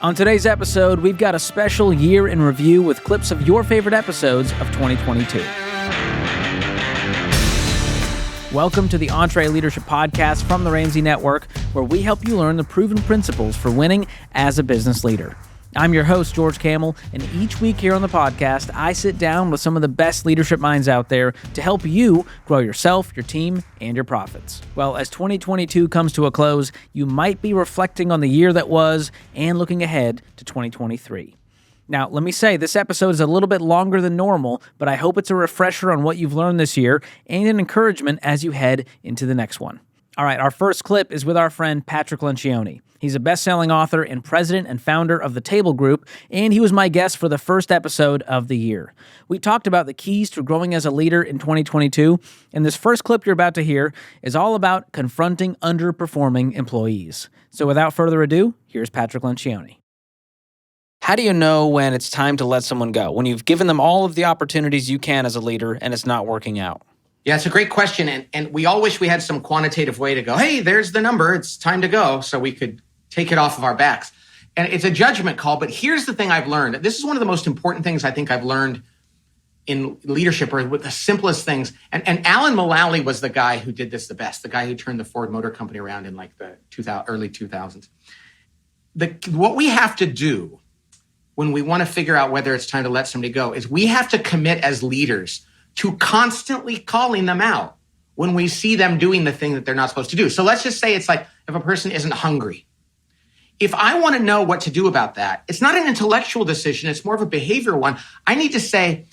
On today's episode, we've got a special year in review with clips of your favorite episodes of 2022. Welcome to the EntreLeadership Podcast from the Ramsey Network, where we help you learn the proven principles for winning as a business leader. I'm your host, George Kamel, and each week here on the podcast, I sit down with some of the best leadership minds out there to help you grow yourself, your team, and your profits. Well, as 2022 comes to a close, you might be reflecting on the year that was and looking ahead to 2023. Now, let me say, this episode is a little bit longer than normal, but I hope it's a refresher on what you've learned this year and an encouragement as you head into the next one. All right, our first clip is with our friend Patrick Lencioni. He's a best-selling author and president and founder of The Table Group, and he was my guest for the first episode of the year. We talked about the keys to growing as a leader in 2022, and this first clip you're about to hear is all about confronting underperforming employees. So without further ado, here's Patrick Lencioni. How do you know when it's time to let someone go, when you've given them all of the opportunities you can as a leader and it's not working out? Yeah, it's a great question. And we all wish we had some quantitative way to go, hey, there's the number, it's time to go, so we could take it off of our backs. And it's a judgment call, but here's the thing I've learned. This is one of the most important things I think I've learned in leadership, or with the simplest things. And Alan Mulally was the guy who did this the best, the guy who turned the Ford Motor Company around in like the early 2000s. What we have to do when we want to figure out whether it's time to let somebody go is we have to commit as leaders to constantly calling them out when we see them doing the thing that they're not supposed to do. So let's just say it's like if a person isn't hungry. If I want to know what to do about that, it's not an intellectual decision, it's more of a behavioral one. I need to say,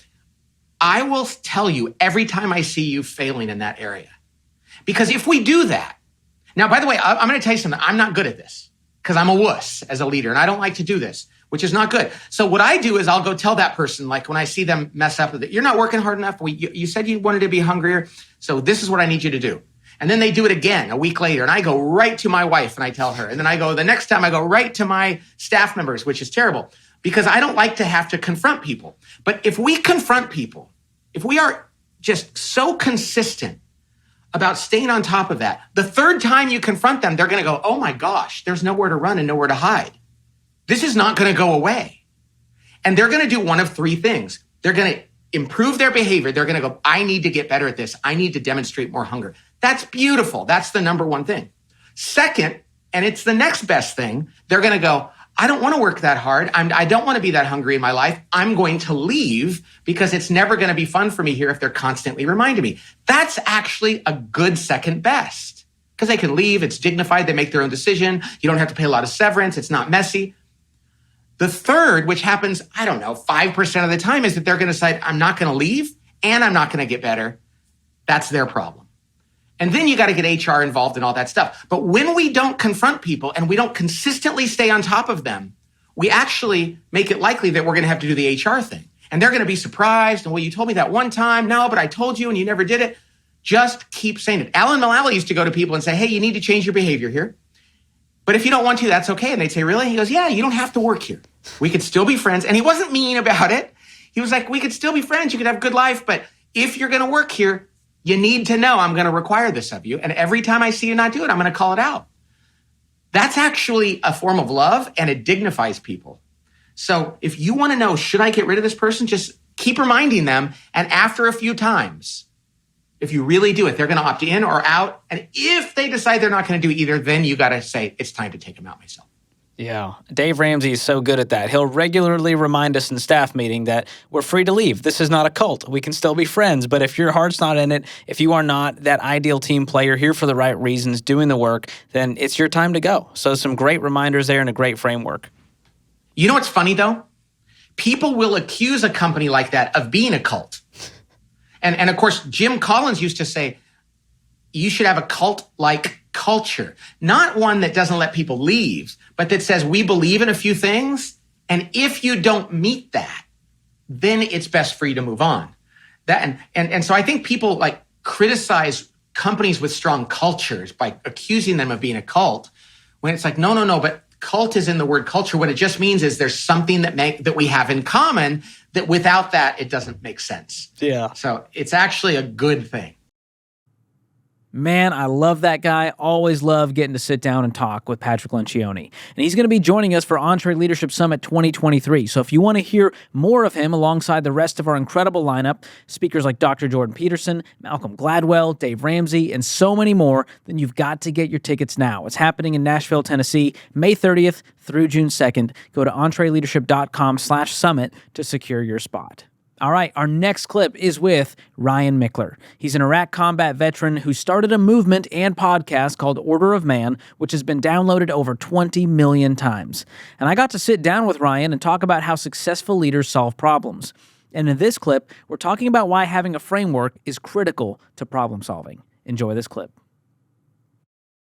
I will tell you every time I see you failing in that area. Because if we do that, now, by the way, I'm going to tell you something. I'm not good at this because I'm a wuss as a leader and I don't like to do this, which is not good. So what I do is I'll go tell that person, like when I see them mess up with it, you're not working hard enough. You said you wanted to be hungrier. So this is what I need you to do. And then they do it again a week later. And I go right to my wife and I tell her. And then I go the next time I go right to my staff members, which is terrible because I don't like to have to confront people. But if we confront people, if we are just so consistent about staying on top of that, the third time you confront them, they're going to go, oh my gosh, there's nowhere to run and nowhere to hide. This is not going to go away. And they're going to do one of three things. They're going to improve their behavior. They're going to go, I need to get better at this. I need to demonstrate more hunger. That's beautiful. That's the number one thing. Second, and it's the next best thing, they're going to go, I don't want to work that hard. I don't want to be that hungry in my life. I'm going to leave because it's never going to be fun for me here if they're constantly reminding me. That's actually a good second best because they can leave. It's dignified. They make their own decision. You don't have to pay a lot of severance. It's not messy. The third, which happens, 5% of the time, is that they're going to decide, I'm not going to leave and I'm not going to get better. That's their problem. And then you got to get HR involved in all that stuff. But when we don't confront people and we don't consistently stay on top of them, we actually make it likely that we're going to have to do the HR thing. And they're going to be surprised. And well, you told me that one time. No, but I told you and you never did it. Just keep saying it. Alan Mulally used to go to people and say, hey, you need to change your behavior here. But if you don't want to, that's okay. And they'd say, really? He goes, yeah, you don't have to work here. We could still be friends. And he wasn't mean about it. He was like, we could still be friends. You could have a good life. But if you're going to work here, you need to know I'm going to require this of you. And every time I see you not do it, I'm going to call it out. That's actually a form of love and it dignifies people. So if you want to know, should I get rid of this person? Just keep reminding them. And after a few times, if you really do it, they're going to opt in or out. And if they decide they're not going to do either, then you got to say, it's time to take them out myself. Yeah, Dave Ramsey is so good at that. He'll regularly remind us in staff meeting that we're free to leave. This is not a cult. We can still be friends. But if your heart's not in it, if you are not that ideal team player here for the right reasons, doing the work, then it's your time to go. So some great reminders there and a great framework. You know what's funny, though? People will accuse a company like that of being a cult. And of course, Jim Collins used to say, you should have a cult-like culture, not one that doesn't let people leave, but that says we believe in a few things. And if you don't meet that, then it's best for you to move on. And so I think people like criticize companies with strong cultures by accusing them of being a cult when it's like, no, but cult is in the word culture. What it just means is there's something that we have in common that without that, it doesn't make sense. Yeah. So it's actually a good thing. Man, I love that guy. Always love getting to sit down and talk with Patrick Lencioni. And he's going to be joining us for EntreLeadership Summit 2023. So if you want to hear more of him alongside the rest of our incredible lineup, speakers like Dr. Jordan Peterson, Malcolm Gladwell, Dave Ramsey, and so many more, then you've got to get your tickets now. It's happening in Nashville, Tennessee, May 30th through June 2nd. Go to EntreLeadership.com/summit to secure your spot. All right, our next clip is with Ryan Mickler. He's an Iraq combat veteran who started a movement and podcast called Order of Man, which has been downloaded over 20 million times. And I got to sit down with Ryan and talk about how successful leaders solve problems. And in this clip, we're talking about why having a framework is critical to problem solving. Enjoy this clip.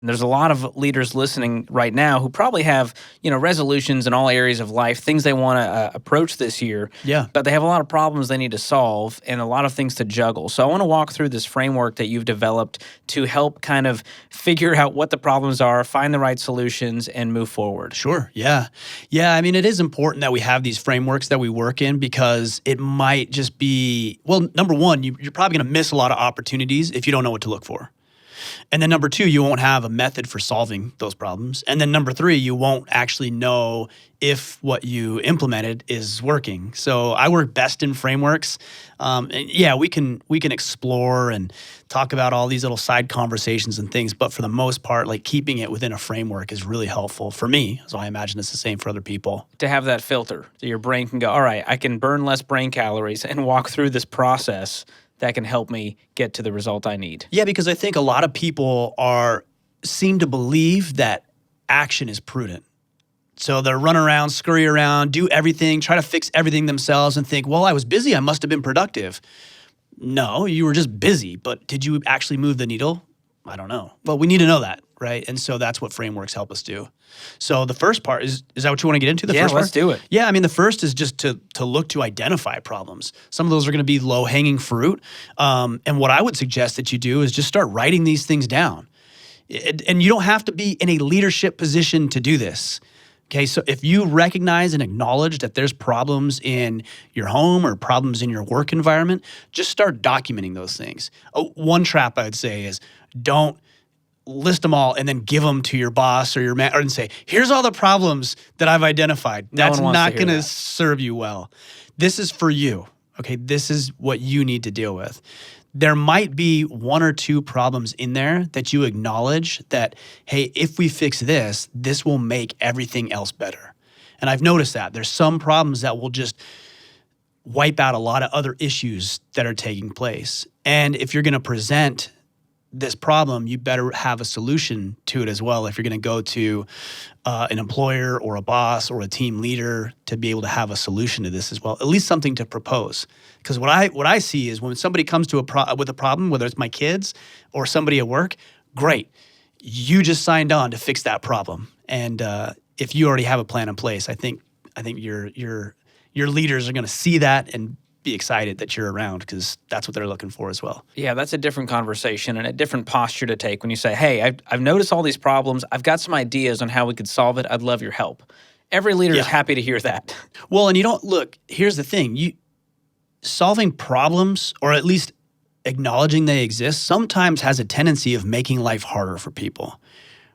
There's a lot of leaders listening right now who probably have, resolutions in all areas of life, things they want to approach this year. Yeah. But they have a lot of problems they need to solve and a lot of things to juggle. So I want to walk through this framework that you've developed to help kind of figure out what the problems are, find the right solutions, and move forward. Sure. Yeah. Yeah. I mean, it is important that we have these frameworks that we work in because it might just be, well, number one, you're probably going to miss a lot of opportunities if you don't know what to look for. And then number two, you won't have a method for solving those problems. And then number three, you won't actually know if what you implemented is working. So I work best in frameworks. And yeah, we can explore and talk about all these little side conversations and things. But for the most part, like keeping it within a framework is really helpful for me. So I imagine it's the same for other people. To have that filter, so your brain can go, all right, I can burn less brain calories and walk through this process that can help me get to the result I need. Yeah, because I think a lot of people seem to believe that action is prudent. So they'll run around, scurry around, do everything, try to fix everything themselves and think, well, I was busy, I must have been productive. No, you were just busy, but did you actually move the needle? I don't know. Well, we need to know that, right? And so that's what frameworks help us do. So the first part is that what you want to get into? Yeah, let's do it. Yeah, I mean, the first is just to look to identify problems. Some of those are going to be low-hanging fruit. And what I would suggest that you do is just start writing these things down. And you don't have to be in a leadership position to do this. Okay, so if you recognize and acknowledge that there's problems in your home or problems in your work environment, just start documenting those things. One trap I would say is don't list them all and then give them to your boss or your man and say, here's all the problems that I've identified. That's not going to serve you well. This is for you. Okay, this is what you need to deal with. There might be one or two problems in there that you acknowledge that, hey, if we fix this, this will make everything else better. And I've noticed that. There's some problems that will just wipe out a lot of other issues that are taking place. And if you're going to present this problem, you better have a solution to it as well. If you're going to go to an employer or a boss or a team leader to be able to have a solution to this as well, at least something to propose. Because what I see is when somebody comes to with a problem, whether it's my kids or somebody at work, great, you just signed on to fix that problem. And if you already have a plan in place, I think your leaders are going to see that and be excited that you're around because that's what they're looking for as well. Yeah, that's a different conversation and a different posture to take when you say, hey, I've noticed all these problems. I've got some ideas on how we could solve it. I'd love your help. Every leader is happy to hear that. Well, and you don't look, here's the thing. Solving problems, or at least acknowledging they exist, sometimes has a tendency of making life harder for people,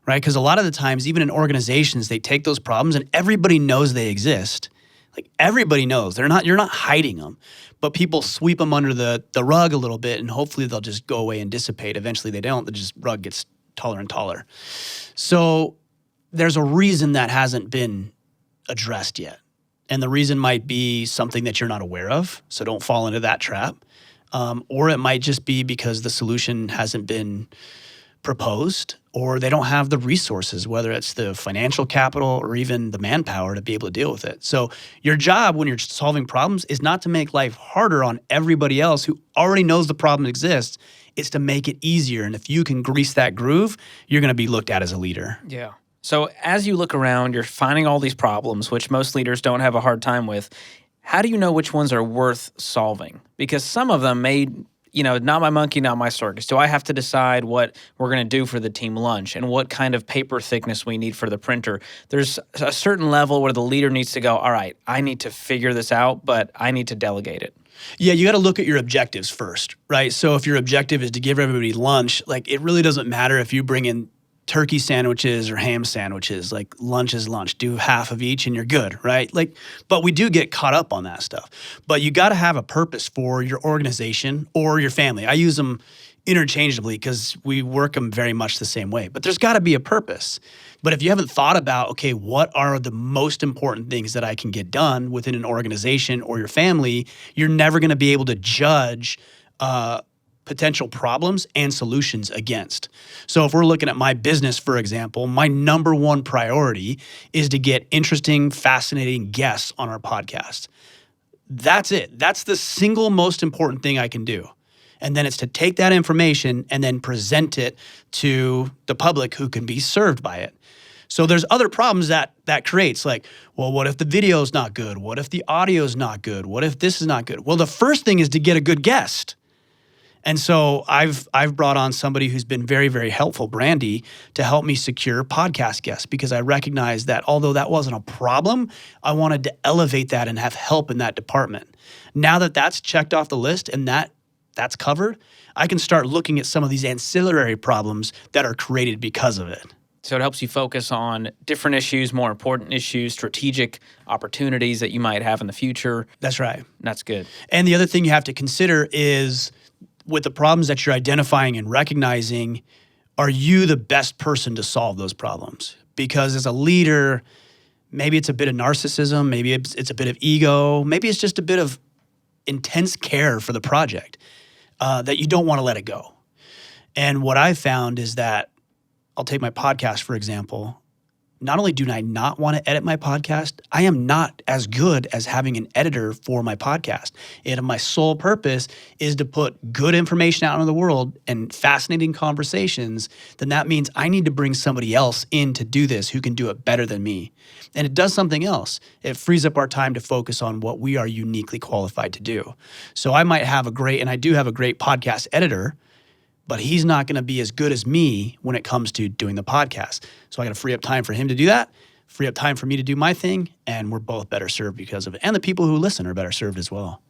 right? Because a lot of the times, even in organizations, they take those problems and everybody knows they exist. Like everybody knows you're not hiding them, but people sweep them under the rug a little bit and hopefully they'll just go away and dissipate. Eventually they don't, the rug gets taller and taller. So there's a reason that hasn't been addressed yet. And the reason might be something that you're not aware of. So don't fall into that trap. Or it might just be because the solution hasn't been proposed or they don't have the resources, whether it's the financial capital or even the manpower to be able to deal with it. So your job when you're solving problems is not to make life harder on everybody else who already knows the problem exists. It's to make it easier. And if you can grease that groove, you're going to be looked at as a leader. Yeah. So as you look around, you're finding all these problems, which most leaders don't have a hard time with. How do you know which ones are worth solving? Because some of them may, not my monkey, not my circus. Do I have to decide what we're going to do for the team lunch and what kind of paper thickness we need for the printer? There's a certain level where the leader needs to go, all right, I need to figure this out, but I need to delegate it. Yeah, you got to look at your objectives first, right? So if your objective is to give everybody lunch, like it really doesn't matter if you bring in turkey sandwiches or ham sandwiches. Like lunch is lunch. Do half of each and you're good, right? Like, but we do get caught up on that stuff. But you got to have a purpose for your organization or your family. I use them interchangeably because we work them very much the same way. But there's got to be a purpose. But if you haven't thought about, okay, what are the most important things that I can get done within an organization or your family, you're never going to be able to judge potential problems and solutions against. So if we're looking at my business, for example, my number one priority is to get interesting, fascinating guests on our podcast. That's it. That's the single most important thing I can do. And then it's to take that information and then present it to the public who can be served by it. So there's other problems that creates, like, well, what if the video's not good? What if the audio's not good? What if this is not good? Well, the first thing is to get a good guest. And so I've brought on somebody who's been very, very helpful, Brandy, to help me secure podcast guests, because I recognize that although that wasn't a problem, I wanted to elevate that and have help in that department. Now that that's checked off the list and that's covered, I can start looking at some of these ancillary problems that are created because of it. So it helps you focus on different issues, more important issues, strategic opportunities that you might have in the future. That's right. That's good. And the other thing you have to consider is, with the problems that you're identifying and recognizing, are you the best person to solve those problems? Because as a leader, maybe it's a bit of narcissism, maybe it's a bit of ego, maybe it's just a bit of intense care for the project that you don't want to let it go. And what I've found is that, I'll take my podcast, for example. Not only do I not want to edit my podcast, I am not as good as having an editor for my podcast. And my sole purpose is to put good information out into the world and fascinating conversations. Then that means I need to bring somebody else in to do this who can do it better than me. And it does something else. It frees up our time to focus on what we are uniquely qualified to do. So I might have and I do have a great podcast editor, but he's not going to be as good as me when it comes to doing the podcast. So I got to free up time for him to do that, free up time for me to do my thing, and we're both better served because of it. And the people who listen are better served as well.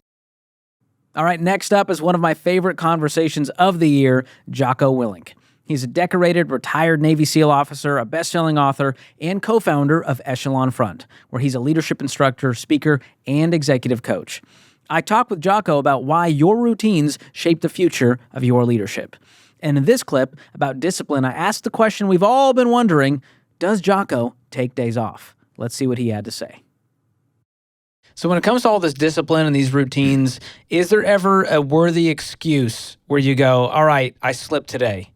All right, next up is one of my favorite conversations of the year, Jocko Willink. He's a decorated retired Navy SEAL officer, a best-selling author, and co-founder of Echelon Front, where he's a leadership instructor, speaker, and executive coach. I talk with Jocko about why your routines shape the future of your leadership. And in this clip about discipline, I asked the question we've all been wondering, does Jocko take days off? Let's see what he had to say. So when it comes to all this discipline and these routines, is there ever a worthy excuse where you go, all right, I slipped today?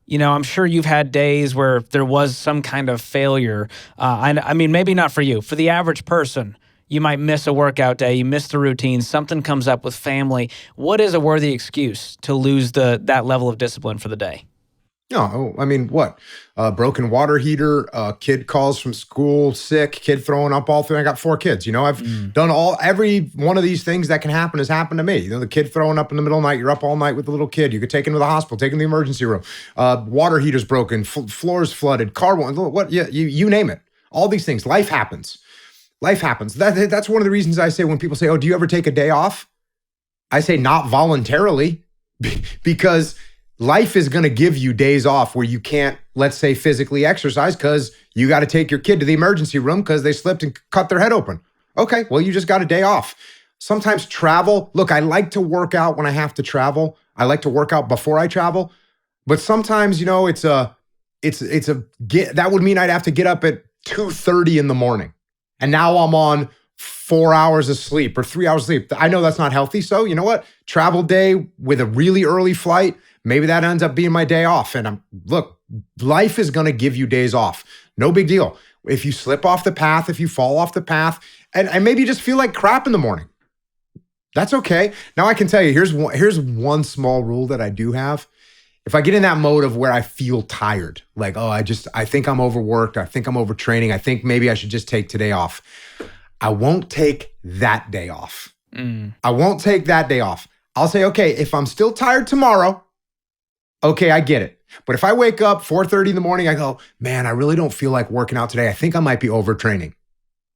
You know, I'm sure you've had days where there was some kind of failure. I mean, maybe not for you. For the average person, you might miss a workout day, you miss the routine, something comes up with family. What is a worthy excuse to lose that level of discipline for the day? No, I mean, what? Broken water heater, kid calls from school, sick, kid throwing up all through. I got 4 kids. You know, I've done every one of these things that can happen has happened to me. You know, the kid throwing up in the middle of the night, you're up all night with the little kid. You could take him to the hospital, take him to the emergency room. Water heater's broken, floors flooded, car, what? Yeah, you name it. All these things. Life happens. Life happens. That's one of the reasons I say when people say, oh, do you ever take a day off? I say not voluntarily, because life is going to give you days off where you can't, let's say, physically exercise because you got to take your kid to the emergency room because they slipped and cut their head open. Okay, well, you just got a day off. Sometimes travel. Look, I like to work out when I have to travel. I like to work out before I travel. But sometimes, you know, that would mean I'd have to get up at 2:30 in the morning. And now I'm on 4 hours of sleep or 3 hours of sleep. I know that's not healthy. So you know what? Travel day with a really early flight, maybe that ends up being my day off. And look, life is going to give you days off. No big deal. If you slip off the path, if you fall off the path, and maybe you just feel like crap in the morning, that's okay. Now I can tell you, here's one small rule that I do have. If I get in that mode of where I feel tired, like, oh, I think I'm overworked, I think I'm overtraining, I think maybe I should just take today off, I won't take that day off. I won't take that day off. I'll say, okay, if I'm still tired tomorrow, okay, I get it. But if I wake up 4:30 in the morning, I go, man, I really don't feel like working out today. I think I might be overtraining.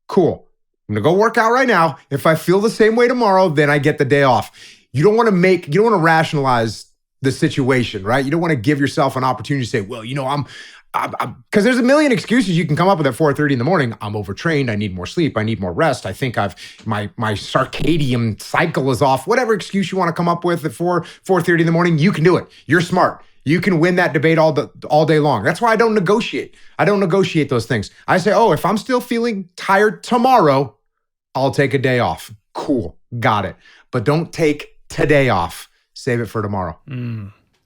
Cool. I'm going to go work out right now. If I feel the same way tomorrow, then I get the day off. You don't want to rationalize the situation, right? You don't want to give yourself an opportunity to say, well, because there's a million excuses you can come up with at 4:30 in the morning. I'm overtrained. I need more sleep. I need more rest. I think my circadian cycle is off. Whatever excuse you want to come up with at 4:30 in the morning, you can do it. You're smart. You can win that debate all day long. That's why I don't negotiate. I don't negotiate those things. I say, oh, if I'm still feeling tired tomorrow, I'll take a day off. Cool. Got it. But don't take today off. Save it for tomorrow.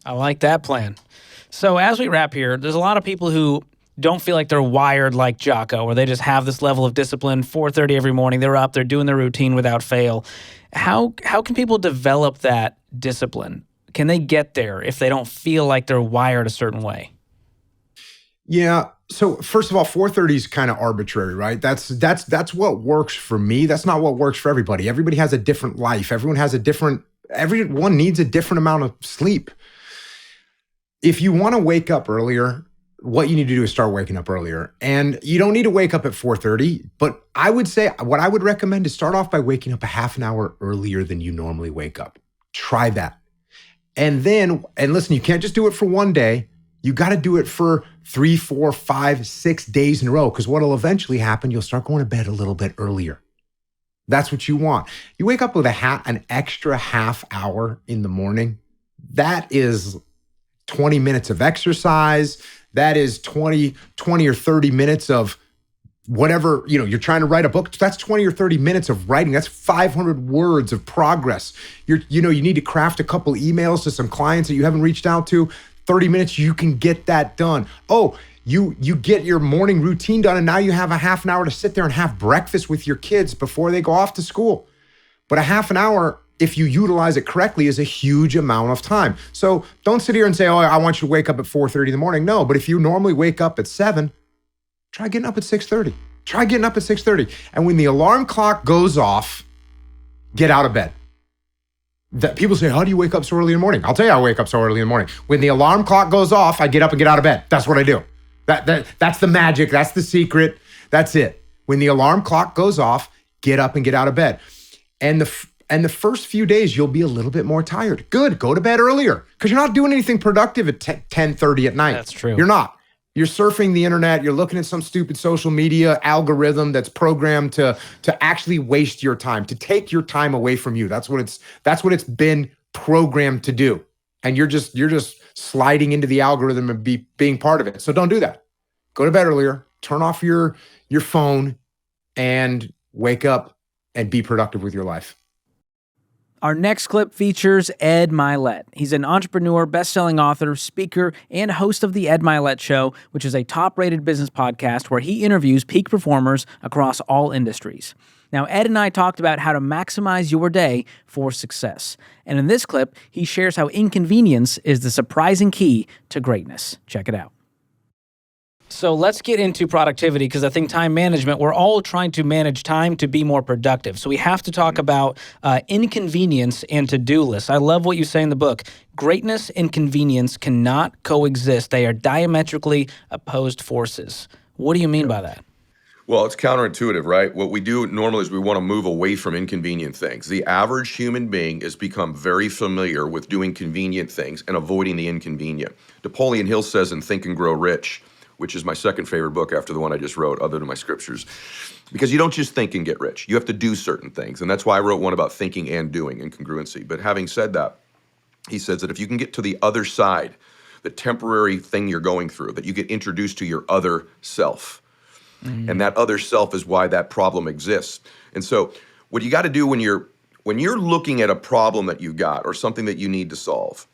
I like that plan. So as we wrap here, there's a lot of people who don't feel like they're wired like Jocko, or they just have this level of discipline. 4:30 every morning, they're up, they're doing their routine without fail. How can people develop that discipline? Can they get there if they don't feel like they're wired a certain way? Yeah. So first of all, 4:30 is kind of arbitrary, right? That's what works for me. That's not what works for everybody. Everybody has a different life. Everyone needs a different amount of sleep. If you want to wake up earlier, what you need to do is start waking up earlier. And you don't need to wake up at 4:30, but I would say what I would recommend is start off by waking up a half an hour earlier than you normally wake up. Try that. And listen, you can't just do it for one day. You got to do it for 3, 4, 5, 6 days in a row, because what will eventually happen, you'll start going to bed a little bit earlier. That's what you want. You wake up with an extra half hour in the morning. That is 20 minutes of exercise. That is 20 or 30 minutes of whatever, you're trying to write a book. That's 20 or 30 minutes of writing. That's 500 words of progress. You need to craft a couple emails to some clients that you haven't reached out to. 30 minutes, you can get that done. Oh, you get your morning routine done, and now you have a half an hour to sit there and have breakfast with your kids before they go off to school. But a half an hour, if you utilize it correctly, is a huge amount of time. So don't sit here and say, oh, I want you to wake up at 4:30 in the morning. No, but if you normally wake up at 7, try getting up at 6:30. Try getting up at 6:30. And when the alarm clock goes off, get out of bed. That people say, how do you wake up so early in the morning? I'll tell you how I wake up so early in the morning. When the alarm clock goes off, I get up and get out of bed. That's what I do. That's the magic. That's the secret. That's it. When the alarm clock goes off, get up and get out of bed. And the first few days, you'll be a little bit more tired. Good. Go to bed earlier, because you're not doing anything productive at 10:30 at night. That's true. You're not. You're surfing the internet. You're looking at some stupid social media algorithm that's programmed to actually waste your time, to take your time away from you. That's what it's been programmed to do. And you're just sliding into the algorithm and being part of it. So don't do that. Go to bed earlier. Turn off your phone and wake up and be productive with your life. Our next clip features Ed Mylett. He's an entrepreneur, best-selling author, speaker, and host of The Ed Mylett Show, which is a top-rated business podcast where he interviews peak performers across all industries. Now, Ed and I talked about how to maximize your day for success. And in this clip, he shares how inconvenience is the surprising key to greatness. Check it out. So let's get into productivity, because I think time management, we're all trying to manage time to be more productive. So we have to talk about inconvenience and to-do lists. I love what you say in the book. Greatness and convenience cannot coexist. They are diametrically opposed forces. What do you mean by that? Well, it's counterintuitive, right? What we do normally is we want to move away from inconvenient things. The average human being has become very familiar with doing convenient things and avoiding the inconvenient. Napoleon Hill says in Think and Grow Rich, which is my second favorite book after the one I just wrote, other than my scriptures, because you don't just think and get rich. You have to do certain things. And that's why I wrote one about thinking and doing and congruency. But having said that, he says that if you can get to the other side, the temporary thing you're going through, that you get introduced to your other self. Mm-hmm. And that other self is why that problem exists. And so what you got to do when you're looking at a problem that you got or something that you need to solve,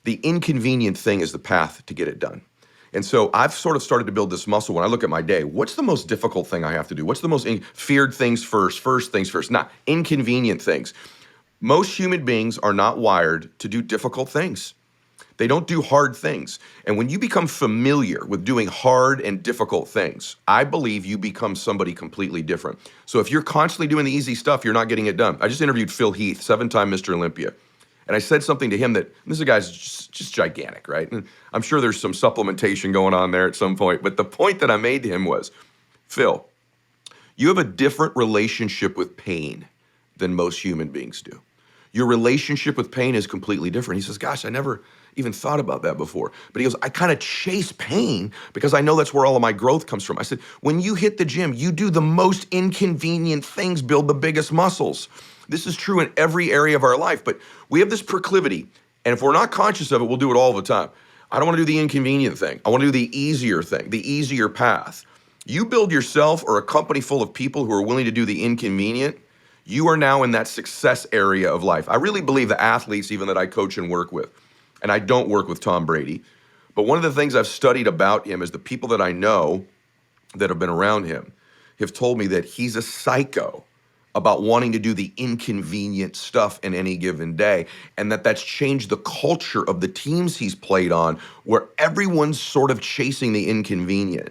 the inconvenient thing is the path to get it done. And so I've sort of started to build this muscle when I look at my day. What's the most difficult thing I have to do? What's the most feared things first things first, not inconvenient things. Most human beings are not wired to do difficult things. They don't do hard things. And when you become familiar with doing hard and difficult things, I believe you become somebody completely different. So if you're constantly doing the easy stuff, you're not getting it done. I just interviewed Phil Heath, 7-time Mr. Olympia. And I said something to him that, this guy's just gigantic, right? And I'm sure there's some supplementation going on there at some point. But the point that I made to him was, Phil, You have a different relationship with pain than most human beings do. Your relationship with pain is completely different. He says, gosh, I never even thought about that before. But he goes, I kind of chase pain because I know that's where all of my growth comes from. I said, when you hit the gym, you do the most inconvenient things, build the biggest muscles. This is true in every area of our life, but we have this proclivity. And if we're not conscious of it, we'll do it all the time. I don't want to do the inconvenient thing. I want to do the easier thing, the easier path. You build yourself or a company full of people who are willing to do the inconvenient, you are now in that success area of life. I really believe the athletes, even that I coach and work with, and I don't work with Tom Brady, but one of the things I've studied about him is the people that I know that have been around him have told me that he's a psycho about wanting to do the inconvenient stuff in any given day, and that's changed the culture of the teams he's played on, where everyone's sort of chasing the inconvenient.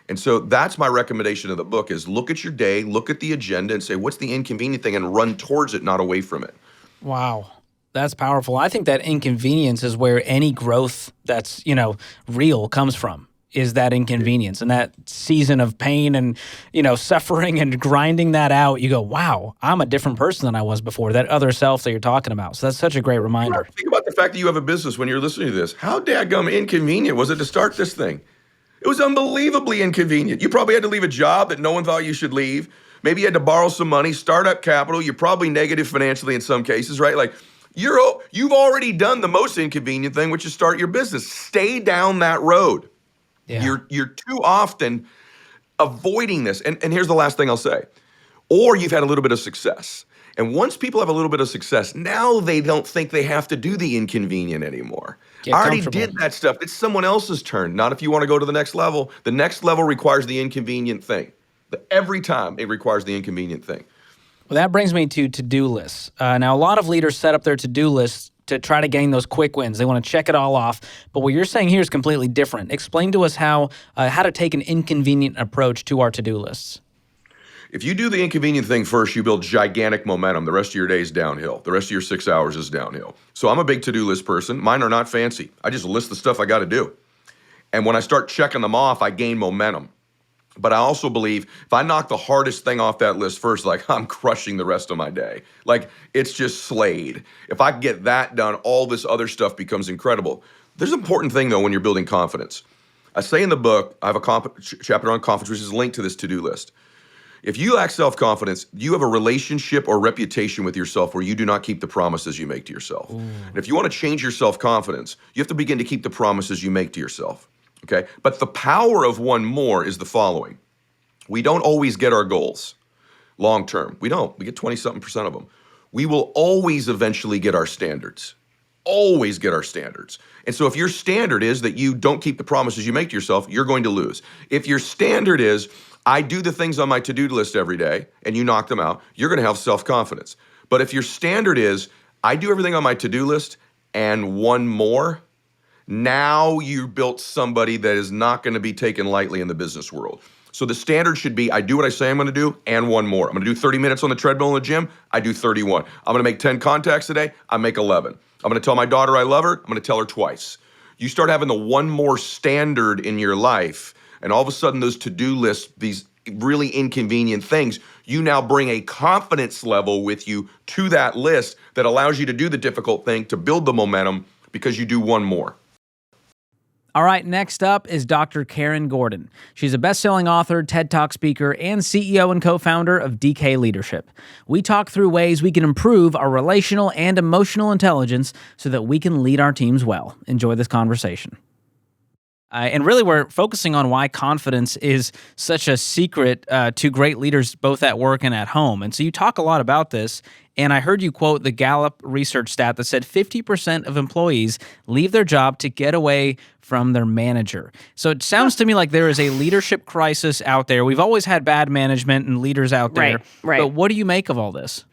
And so that's my recommendation of the book is look at your day, look at the agenda and say, what's the inconvenient thing, and run towards it, not away from it. Wow. That's powerful. I think that inconvenience is where any growth that's, real comes from, is that inconvenience and that season of pain and, suffering and grinding that out. You go, wow, I'm a different person than I was before, that other self that you're talking about. So that's such a great reminder. Think about the fact that you have a business when you're listening to this. How daggum inconvenient was it to start this thing? It was unbelievably inconvenient. You probably had to leave a job that no one thought you should leave. Maybe you had to borrow some money, start up capital. You're probably negative financially in some cases, right? Like you've already done the most inconvenient thing, which is start your business. Stay down that road. Yeah. You're too often avoiding this. And here's the last thing I'll say. Or you've had a little bit of success. And once people have a little bit of success, now they don't think they have to do the inconvenient anymore. I already did that stuff. It's someone else's turn, not if you want to go to the next level. The next level requires the inconvenient thing. Every time it requires the inconvenient thing. Well, that brings me to-do lists. Now, a lot of leaders set up their to-do lists to try to gain those quick wins. They want to check it all off. But what you're saying here is completely different. Explain to us how to take an inconvenient approach to our to-do lists. If you do the inconvenient thing first, you build gigantic momentum. The rest of your day is downhill. The rest of your 6 hours is downhill. So I'm a big to-do list person. Mine are not fancy. I just list the stuff I got to do. And when I start checking them off, I gain momentum. But I also believe if I knock the hardest thing off that list first, like I'm crushing the rest of my day. Like it's just slayed. If I get that done, all this other stuff becomes incredible. There's an important thing though when you're building confidence. I say in the book, I have a chapter on confidence, which is linked to this to-do list. If you lack self-confidence, you have a relationship or reputation with yourself where you do not keep the promises you make to yourself. Ooh. And if you want to change your self-confidence, you have to begin to keep the promises you make to yourself. Okay? But the power of one more is the following. We don't always get our goals long term. We don't. We get 20-something% of them. We will always eventually get our standards. Always get our standards. And so if your standard is that you don't keep the promises you make to yourself, you're going to lose. If your standard is, I do the things on my to-do list every day, and you knock them out, you're going to have self-confidence. But if your standard is, I do everything on my to-do list and one more, now you built somebody that is not going to be taken lightly in the business world. So the standard should be, I do what I say I'm going to do and one more. I'm going to do 30 minutes on the treadmill in the gym. I do 31. I'm going to make 10 contacts a day. I make 11. I'm going to tell my daughter I love her. I'm going to tell her twice. You start having the one more standard in your life, and all of a sudden those to-do lists, these really inconvenient things, you now bring a confidence level with you to that list that allows you to do the difficult thing, to build the momentum because you do one more. All right, next up is Dr. Karen Gordon. She's a best-selling author, TED Talk speaker, and CEO and co-founder of DK Leadership. We talk through ways we can improve our relational and emotional intelligence so that we can lead our teams well. Enjoy this conversation. And really, we're focusing on why confidence is such a secret to great leaders, both at work and at home. And so you talk a lot about this. And I heard you quote the Gallup research stat that said 50% of employees leave their job to get away from their manager. So it sounds to me like there is a leadership crisis out there. We've always had bad management and leaders out there. Right. But what do you make of all this?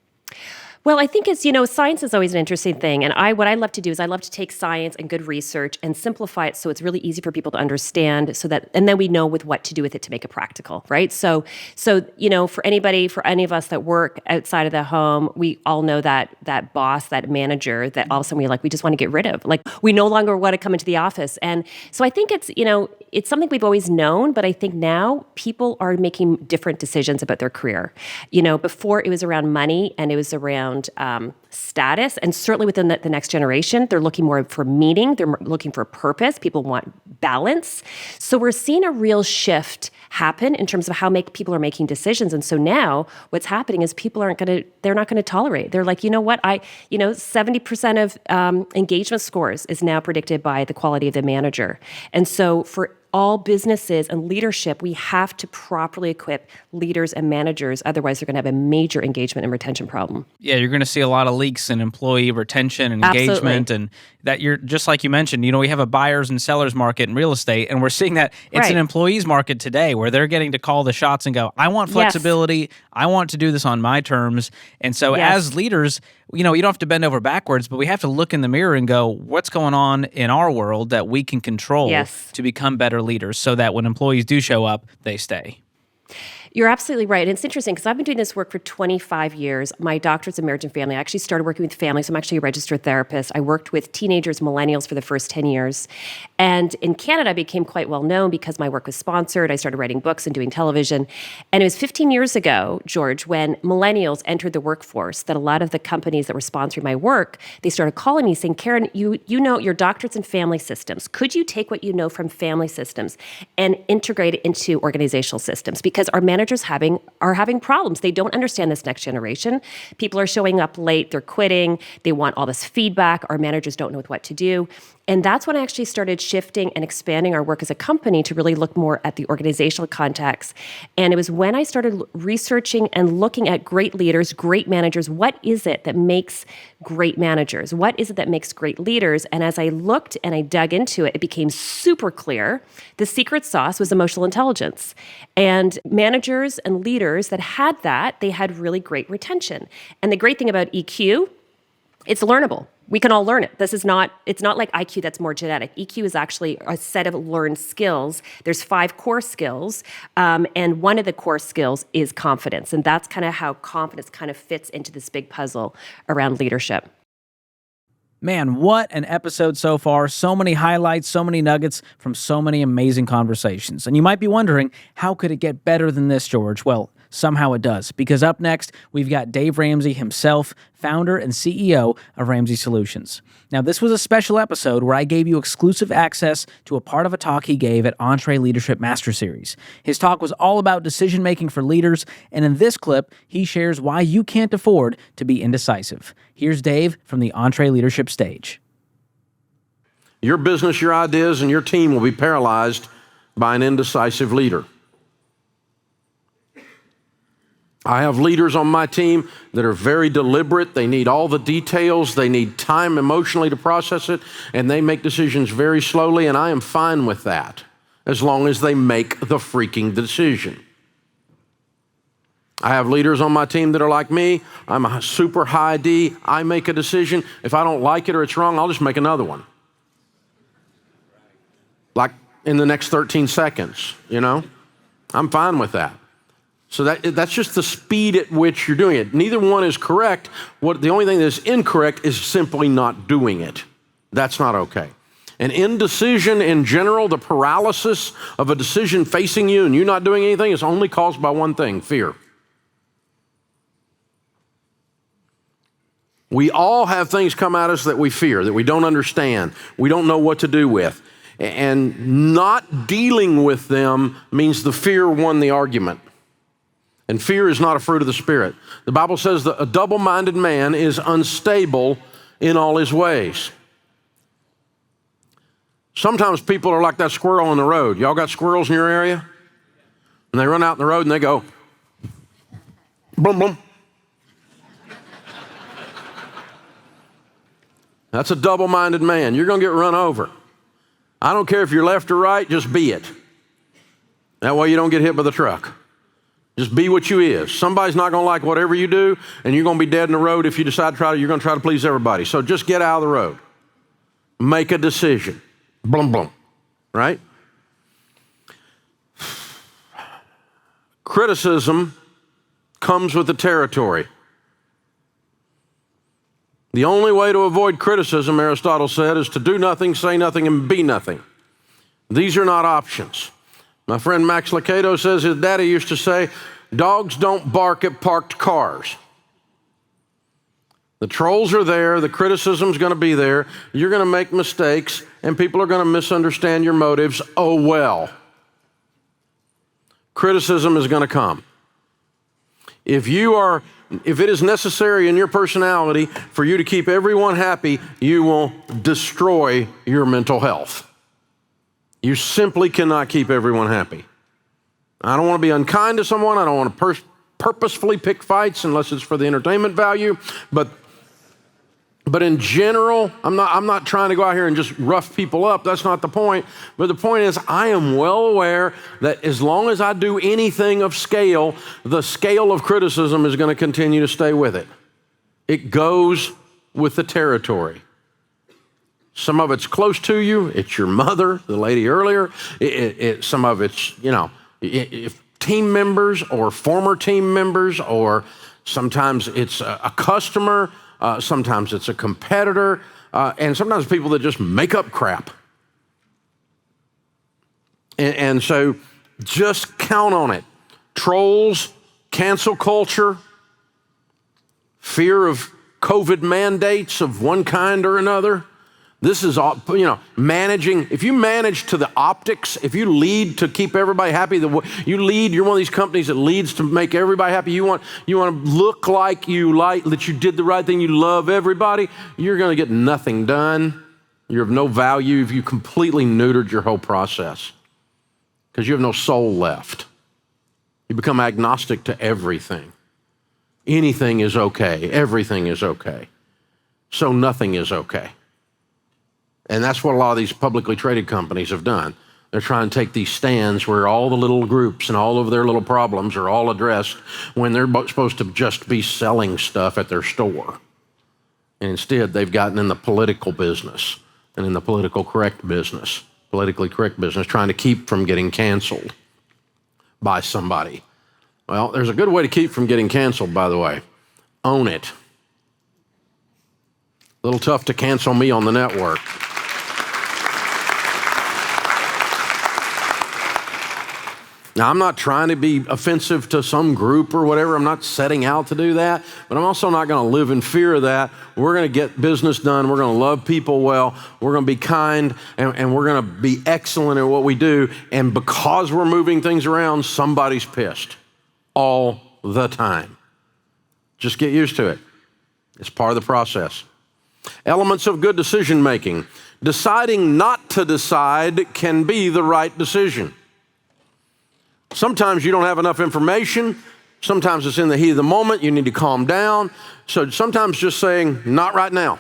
Well, I think it's, science is always an interesting thing. And what I love to do is I love to take science and good research and simplify it so it's really easy for people to understand and then we know what to do with it to make it practical, right? So for any of us that work outside of the home, we all know that boss, that manager that all of a sudden we just want to get rid of. Like we no longer want to come into the office. And so I think it's something we've always known, but I think now people are making different decisions about their career. Before it was around money and it was around status, and certainly within the next generation, they're looking more for meaning, they're looking for purpose, people want balance. So we're seeing a real shift happen in terms of how people are making decisions. And so now what's happening is people they're not going to tolerate. They're like, 70% of engagement scores is now predicted by the quality of the manager. And so for all businesses and leadership, we have to properly equip leaders and managers. Otherwise, they're going to have a major engagement and retention problem. Yeah, you're going to see a lot of leaks in employee retention and engagement. Absolutely. And that you're just like you mentioned, we have a buyer's and seller's market in real estate, and we're seeing that it's an employee's market today where they're getting to call the shots and go, I want flexibility. Yes. I want to do this on my terms. And so as leaders, you don't have to bend over backwards, but we have to look in the mirror and go, what's going on in our world that we can control to become better leaders so that when employees do show up, they stay. You're absolutely right. And it's interesting because I've been doing this work for 25 years. My doctorate's in marriage and family. I actually started working with families. I'm actually a registered therapist. I worked with teenagers, millennials for the first 10 years. And in Canada, I became quite well known because my work was sponsored. I started writing books and doing television. And it was 15 years ago, George, when millennials entered the workforce, that a lot of the companies that were sponsoring my work, they started calling me saying, Karen, you know your doctorate's in family systems. Could you take what you know from family systems and integrate it into organizational systems? Because our managers are having problems. They don't understand this next generation. People are showing up late. They're quitting. They want all this feedback. Our managers don't know what to do. And that's when I actually started shifting and expanding our work as a company to really look more at the organizational context. And it was when I started researching and looking at great leaders, great managers. What is it that makes great managers? What is it that makes great leaders? And as I looked and I dug into it, it became super clear. The secret sauce was emotional intelligence. And managers and leaders that had that, they had really great retention. And the great thing about EQ, it's learnable. We can all learn it. It's not like IQ that's more genetic. EQ is actually a set of learned skills. There's 5 core skills, and one of the core skills is confidence. And that's kind of how confidence kind of fits into this big puzzle around leadership. Man, what an episode so far. So many highlights, so many nuggets from so many amazing conversations. And you might be wondering, how could it get better than this, George? Well, somehow it does, because up next, we've got Dave Ramsey himself, founder and CEO of Ramsey Solutions. Now, this was a special episode where I gave you exclusive access to a part of a talk he gave at EntreLeadership Master Series. His talk was all about decision-making for leaders, and in this clip, he shares why you can't afford to be indecisive. Here's Dave from the EntreLeadership stage. Your business, your ideas, and your team will be paralyzed by an indecisive leader. I have leaders on my team that are very deliberate. They need all the details. They need time emotionally to process it, and they make decisions very slowly, and I am fine with that as long as they make the freaking decision. I have leaders on my team that are like me. I'm a super high D. I make a decision. If I don't like it or it's wrong, I'll just make another one. Like in the next 13 seconds, I'm fine with that. So that's just the speed at which you're doing it. Neither one is correct. The only thing that is incorrect is simply not doing it. That's not okay. And indecision in general, the paralysis of a decision facing you and you not doing anything, is only caused by one thing: fear. We all have things come at us that we fear, that we don't understand, we don't know what to do with. And not dealing with them means the fear won the argument. And fear is not a fruit of the Spirit. The Bible says that a double-minded man is unstable in all his ways. Sometimes people are like that squirrel on the road. Y'all got squirrels in your area? And they run out in the road and they go, boom, boom. That's a double-minded man. You're going to get run over. I don't care if you're left or right, just be it. That way you don't get hit by the truck. Just be what you is. Somebody's not going to like whatever you do, and you're going to be dead in the road if you decide to you're going to try to please everybody. So just get out of the road. Make a decision. Blum, blum. Right? Criticism comes with the territory. The only way to avoid criticism, Aristotle said, is to do nothing, say nothing, and be nothing. These are not options. My friend Max Lucado says his daddy used to say, dogs don't bark at parked cars. The trolls are there, the criticism's going to be there, you're going to make mistakes, and people are going to misunderstand your motives. Oh well. Criticism is going to come. If it is necessary in your personality for you to keep everyone happy, you will destroy your mental health. You simply cannot keep everyone happy. I don't want to be unkind to someone. I don't want to purposefully pick fights unless it's for the entertainment value. But in general, I'm not trying to go out here and just rough people up. That's not the point. But the point is, I am well aware that as long as I do anything of scale, the scale of criticism is going to continue to stay with it. It goes with the territory. Some of it's close to you. It's your mother, the lady earlier. Some of it's, if team members or former team members, or sometimes it's a customer. Sometimes it's a competitor, and sometimes people that just make up crap. And so just count on it. Trolls, cancel culture, fear of COVID mandates of one kind or another. This is all, managing. If you manage to the optics, if you lead to keep everybody happy, you're one of these companies that leads to make everybody happy. You want to look like that you did the right thing. You love everybody. You're going to get nothing done. You're of no value if you completely neutered your whole process because you have no soul left. You become agnostic to everything. Anything is okay. Everything is okay. So nothing is okay. And that's what a lot of these publicly traded companies have done. They're trying to take these stands where all the little groups and all of their little problems are all addressed when they're supposed to just be selling stuff at their store. And instead, they've gotten in the political business and in the politically correct business, trying to keep from getting canceled by somebody. Well, there's a good way to keep from getting canceled, by the way. Own it. A little tough to cancel me on the network. Now, I'm not trying to be offensive to some group or whatever. I'm not setting out to do that, but I'm also not going to live in fear of that. We're going to get business done. We're going to love people well. We're going to be kind, and we're going to be excellent at what we do. And because we're moving things around, somebody's pissed all the time. Just get used to it. It's part of the process. Elements of good decision making. Deciding not to decide can be the right decision. Sometimes you don't have enough information. Sometimes it's in the heat of the moment. You need to calm down. So sometimes just saying, not right now.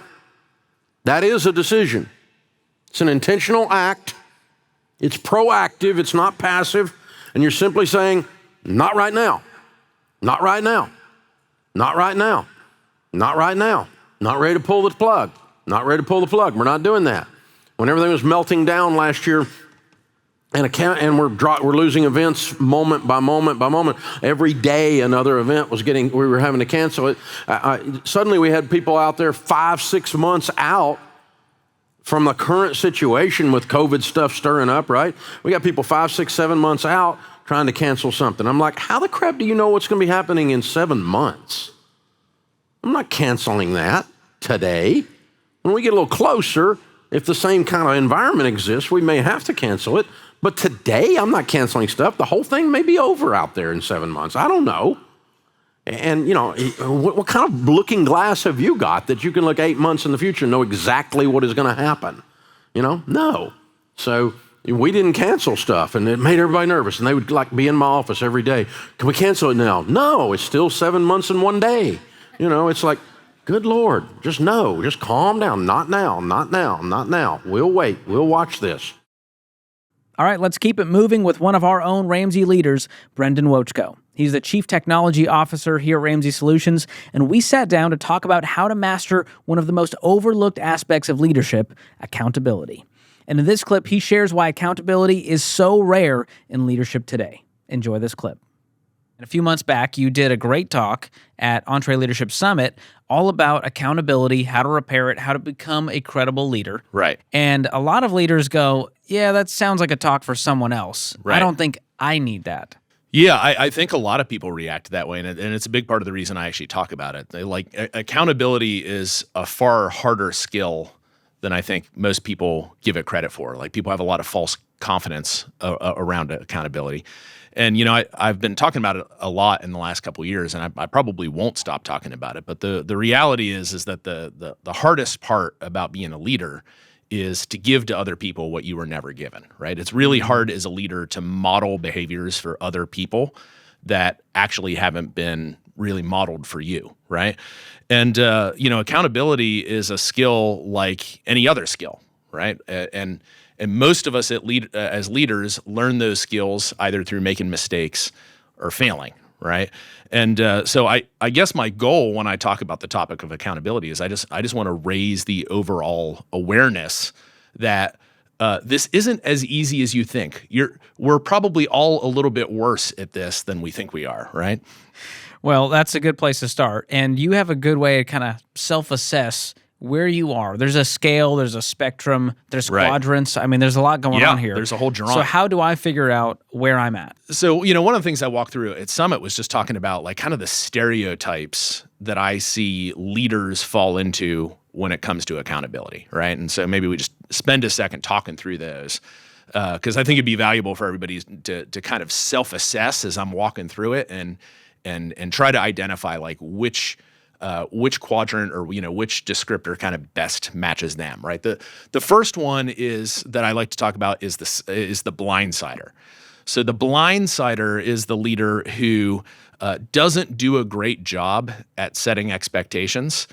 That is a decision. It's an intentional act. It's proactive. It's not passive. And you're simply saying, not right now. Not right now. Not right now. Not right now. Not ready to pull the plug. Not ready to pull the plug. We're not doing that. When everything was melting down last year, and we're losing events moment by moment by moment. Every day another event we were having to cancel it. Suddenly we had people out there 5-6 months out from the current situation with COVID stuff stirring up, right? We got people 5, 6, 7 months out trying to cancel something. I'm like, how the crap do you know what's going to be happening in 7 months? I'm not canceling that today. When we get a little closer, if the same kind of environment exists, we may have to cancel it. But today, I'm not canceling stuff. The whole thing may be over out there in 7 months. I don't know. And, what kind of looking glass have you got that you can look 8 months in the future and know exactly what is going to happen? No. So we didn't cancel stuff, and it made everybody nervous. And they would be in my office every day. Can we cancel it now? No, it's still 7 months and 1 day. It's like, good Lord, just calm down. Not now, not now, not now. We'll wait. We'll watch this. All right, let's keep it moving with one of our own Ramsey leaders, Brendan Wochko. He's the Chief Technology Officer here at Ramsey Solutions, and we sat down to talk about how to master one of the most overlooked aspects of leadership, accountability. And in this clip, he shares why accountability is so rare in leadership today. Enjoy this clip. A few months back, you did a great talk at EntreLeadership Summit all about accountability, how to repair it, how to become a credible leader. Right. And a lot of leaders go, yeah, that sounds like a talk for someone else. Right. I don't think I need that. Yeah, I think a lot of people react that way, and it's a big part of the reason I actually talk about it. Accountability is a far harder skill than I think most people give it credit for. Like, people have a lot of false confidence around accountability. And, I've been talking about it a lot in the last couple of years, and I probably won't stop talking about it. But the reality is that the hardest part about being a leader is to give to other people what you were never given, right? It's really hard as a leader to model behaviors for other people that actually haven't been really modeled for you, right? And, accountability is a skill like any other skill, right? And most of us as leaders learn those skills either through making mistakes or failing, right? And so I guess my goal when I talk about the topic of accountability is I just want to raise the overall awareness that this isn't as easy as you think. We're probably all a little bit worse at this than we think we are, right? Well, that's a good place to start. And you have a good way to kind of self-assess where you are. There's a scale, there's a spectrum, there's quadrants. I mean, there's a lot going on here. There's a whole drawing. So how do I figure out where I'm at? So, one of the things I walked through at Summit was just talking about like kind of the stereotypes that I see leaders fall into when it comes to accountability, right? And so maybe we just spend a second talking through those because I think it'd be valuable for everybody to kind of self-assess as I'm walking through it and try to identify like which quadrant or which descriptor kind of best matches them, right? The first one is that I like to talk about is the blindsider. So the blindsider is the leader who doesn't do a great job at setting expectations,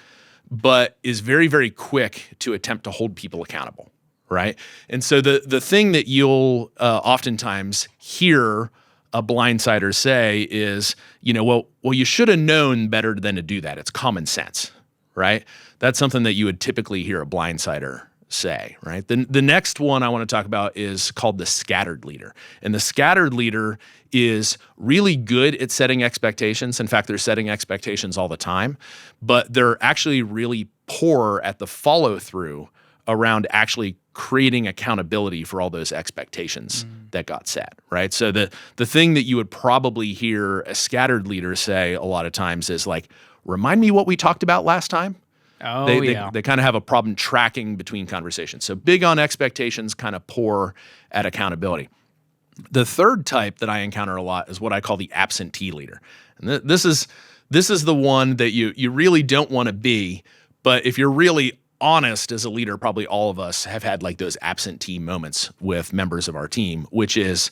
but is very, very quick to attempt to hold people accountable, right? And so the thing that you'll oftentimes hear a blindsider say is, well, you should have known better than to do that. It's common sense, right? That's something that you would typically hear a blindsider say, right? The next one I want to talk about is called the scattered leader. And the scattered leader is really good at setting expectations. In fact, they're setting expectations all the time, but they're actually really poor at the follow-through around actually creating accountability for all those expectations that got set, right? So the thing that you would probably hear a scattered leader say a lot of times is like, remind me what we talked about last time. They kind of have a problem tracking between conversations. So big on expectations, kind of poor at accountability. The third type that I encounter a lot is what I call the absentee leader. And this is the one that you really don't want to be, but if you're really honest as a leader, probably all of us have had like those absentee moments with members of our team, which is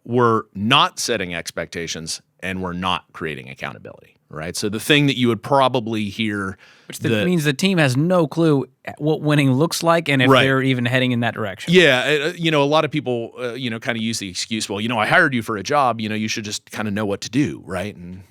we're not setting expectations and we're not creating accountability, right? So the thing that you would probably hear, which means the team has no clue what winning looks like and if they're even heading in that direction. Yeah, a lot of people, kind of use the excuse, well, I hired you for a job, you should just kind of know what to do, right? And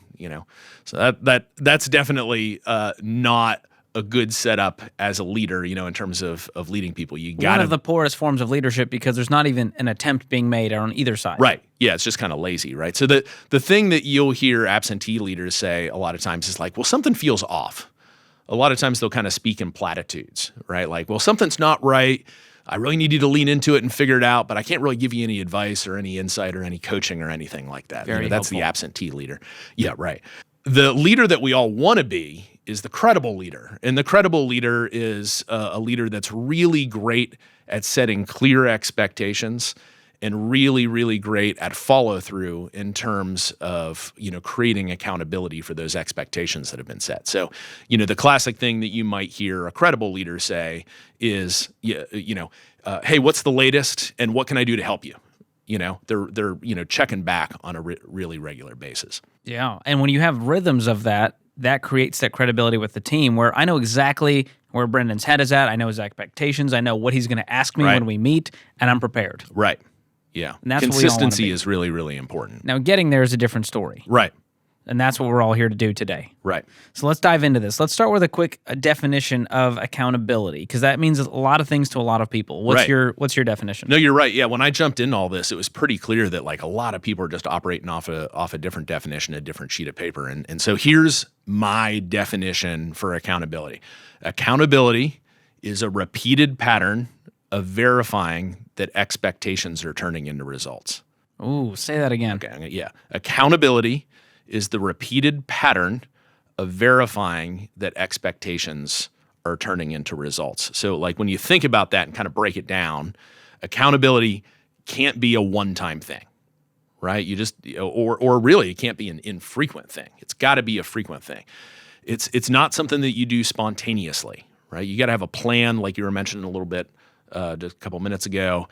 so that's definitely not a good setup as a leader, in terms of leading people. You got one of the poorest forms of leadership because there's not even an attempt being made on either side. Right. Yeah, it's just kind of lazy, right? So the thing that you'll hear absentee leaders say a lot of times is like, well, something feels off. A lot of times they'll kind of speak in platitudes, right? Like, well, something's not right. I really need you to lean into it and figure it out, but I can't really give you any advice or any insight or any coaching or anything like that. Very that's helpful. The absentee leader. Yeah, right. The leader that we all want to be is the credible leader. And the credible leader is a leader that's really great at setting clear expectations and really, really great at follow through in terms of, creating accountability for those expectations that have been set. So, the classic thing that you might hear a credible leader say is, hey, what's the latest and what can I do to help you? They're checking back on a really regular basis. Yeah. And when you have rhythms of that creates that credibility with the team where I know exactly where Brendan's head is at. I know his expectations. I know what he's going to ask me when we meet, and I'm prepared. Right. Yeah. And that's what we all wanna Consistency be. is really, really important. Now, getting there is a different story. Right. And that's what we're all here to do today. Right. So let's dive into this. Let's start with a quick definition of accountability, because that means a lot of things to a lot of people. What's your definition? No, you're right. Yeah, when I jumped into all this, it was pretty clear that like a lot of people are just operating off a different definition, a different sheet of paper. And so here's my definition for accountability. Accountability is a repeated pattern of verifying that expectations are turning into results. Ooh, say that again. Okay, yeah. Accountability is the repeated pattern of verifying that expectations are turning into results. So like when you think about that and kind of break it down, accountability can't be a one-time thing, right? You just, or really it can't be an infrequent thing. It's got to be a frequent thing. It's not something that you do spontaneously, right? You got to have a plan, like you were mentioning a little bit just a couple minutes ago.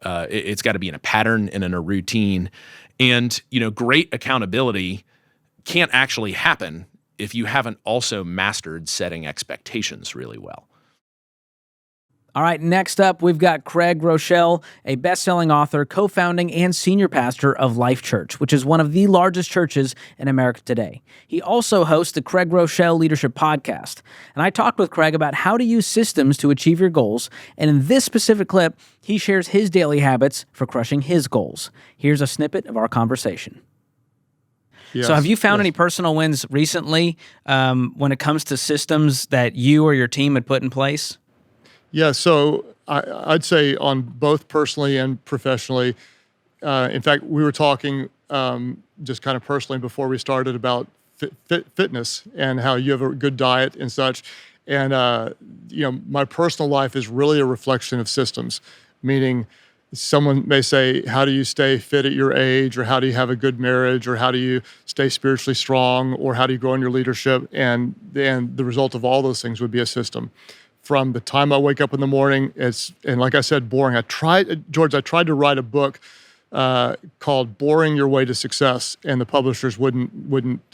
It's got to be in a pattern and in a routine. And, great accountability can't actually happen if you haven't also mastered setting expectations really well. All right, next up, we've got Craig Groeschel, a best-selling author, co-founding and senior pastor of Life Church, which is one of the largest churches in America today. He also hosts the Craig Groeschel Leadership Podcast. And I talked with Craig about how to use systems to achieve your goals, and in this specific clip, he shares his daily habits for crushing his goals. Here's a snippet of our conversation. Yes, so have you found any personal wins recently when it comes to systems that you or your team had put in place? Yeah, so I'd say on both personally and professionally. In fact, we were talking just kind of personally before we started about fitness and how you have a good diet and such. And, my personal life is really a reflection of systems, meaning someone may say, how do you stay fit at your age, or how do you have a good marriage, or how do you stay spiritually strong, or how do you grow in your leadership? And the result of all those things would be a system. From the time I wake up in the morning, and like I said, boring. George, I tried to write a book called "Boring Your Way to Success," and the publishers wouldn't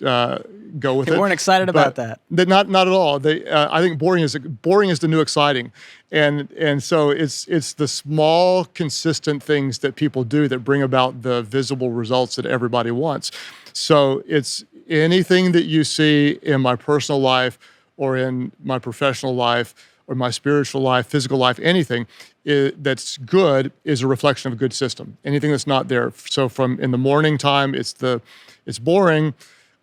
go with it. They weren't excited about that. Not at all. I think boring is the new exciting, and so it's the small, consistent things that people do that bring about the visible results that everybody wants. So it's anything that you see in my personal life or in my professional life, or my spiritual life, physical life, anything that's good is a reflection of a good system. Anything that's not there. So from in the morning time, it's boring.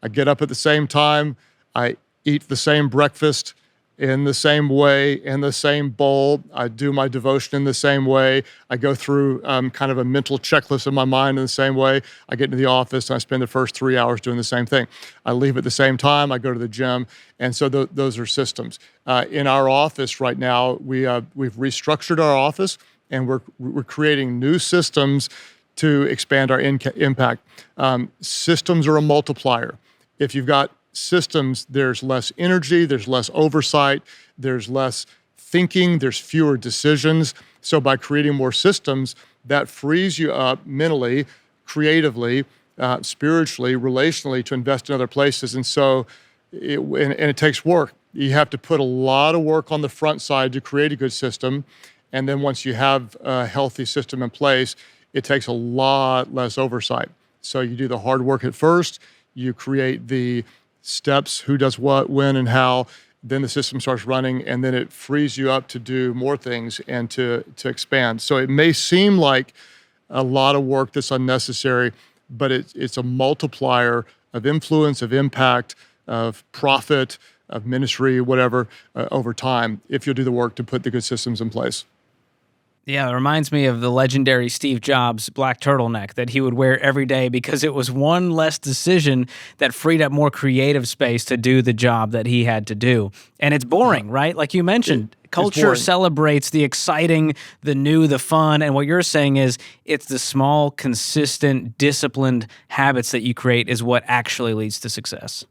I get up at the same time. I eat the same breakfast in the same way, in the same bowl. I do my devotion in the same way. I go through kind of a mental checklist in my mind in the same way. I get into the office and I spend the first 3 hours doing the same thing. I leave at the same time. I go to the gym. And so those are systems. In our office right now, we've restructured our office, and we're creating new systems to expand our impact. Systems are a multiplier. If you've got systems, there's less energy, there's less oversight, there's less thinking, there's fewer decisions. So by creating more systems, that frees you up mentally, creatively, spiritually, relationally to invest in other places. And so, it takes work. You have to put a lot of work on the front side to create a good system. And then once you have a healthy system in place, it takes a lot less oversight. So you do the hard work at first, you create the steps, who does what, when, and how, then the system starts running, and then it frees you up to do more things and to expand. So it may seem like a lot of work that's unnecessary, but it's a multiplier of influence, of impact, of profit, of ministry, whatever, over time, if you'll do the work to put the good systems in place. Yeah, it reminds me of the legendary Steve Jobs black turtleneck that he would wear every day, because it was one less decision that freed up more creative space to do the job that he had to do. And it's boring, right? Like you mentioned, culture celebrates the exciting, the new, the fun. And what you're saying is it's the small, consistent, disciplined habits that you create is what actually leads to success.